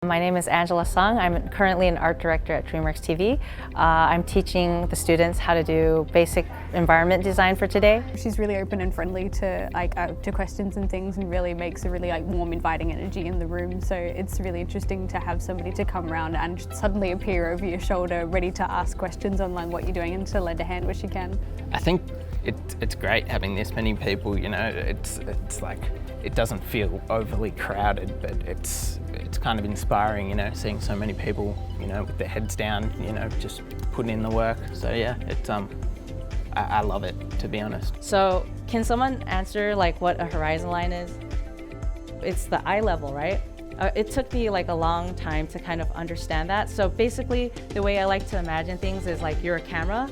My name is Angela Sung. I'm currently an art director at DreamWorks TV. I'm teaching the students how to do basic environment design for today. She's really open and friendly to questions and things, and really makes a really warm, inviting energy in the room. So it's really interesting to have somebody to come around and suddenly appear over your shoulder, ready to ask questions on what you're doing and to lend a hand where she can. I think it's great having this many people. You know, it's like it doesn't feel overly crowded, but it's kind of inspiring, you know, seeing so many people, you know, with their heads down, you know, just putting in the work. So yeah, it's I love it, to be honest. So can someone answer what a horizon line is? It's the eye level, right? It took me a long time to kind of understand that. So basically, the way I like to imagine things is you're a camera,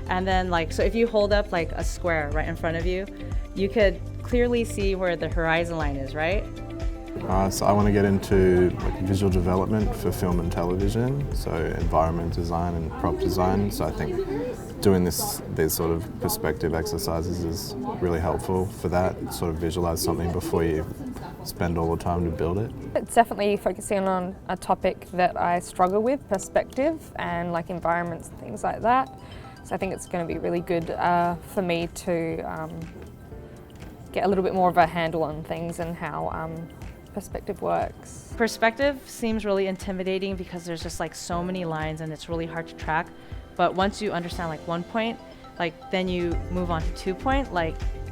and then so if you hold up a square right in front of you, you could clearly see where the horizon line is, right? So I want to get into visual development for film and television, so environment design and prop design. So I think doing these sort of perspective exercises is really helpful for that. Sort of visualize something before you spend all the time to build it. It's definitely focusing on a topic that I struggle with, perspective and environments and things like that. So I think it's going to be really good for me to get a little bit more of a handle on things and how perspective works. Perspective seems really intimidating because there's just so many lines and it's really hard to track. But once you understand 1 point, then you move on to 2 point.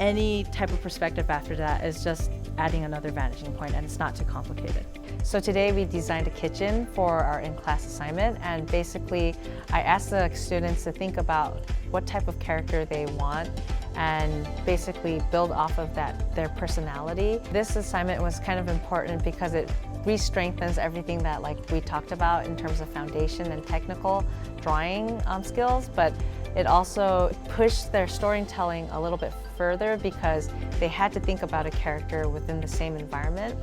Any type of perspective after that is just adding another vanishing point, and it's not too complicated. So today we designed a kitchen for our in-class assignment, and basically I asked the students to think about what type of character they want and basically build off of their personality. This assignment was kind of important because it re-strengthens everything that we talked about in terms of foundation and technical drawing skills, but it also pushed their storytelling a little bit further because they had to think about a character within the same environment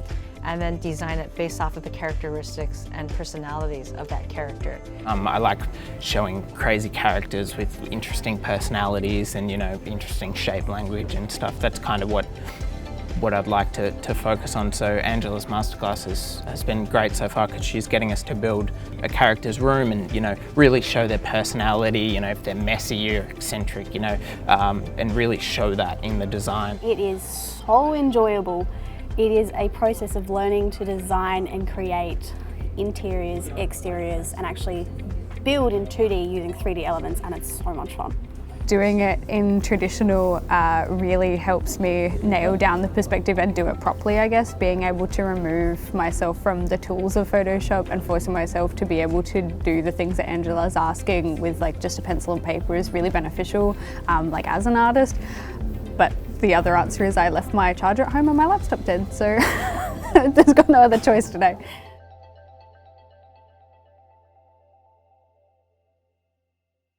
and then design it based off of the characteristics and personalities of that character. I like showing crazy characters with interesting personalities and, you know, interesting shape language and stuff. That's kind of what I'd like to focus on. So Angela's masterclass has been great so far because she's getting us to build a character's room and, you know, really show their personality, you know, if they're messy or eccentric, you know, and really show that in the design. It is so enjoyable. It is a process of learning to design and create interiors, exteriors, and actually build in 2D using 3D elements, and it's so much fun. Doing it in traditional really helps me nail down the perspective and do it properly, I guess. Being able to remove myself from the tools of Photoshop and forcing myself to be able to do the things that Angela's asking with just a pencil and paper is really beneficial as an artist. But the other answer is I left my charger at home and my laptop did, so I've just got no other choice today.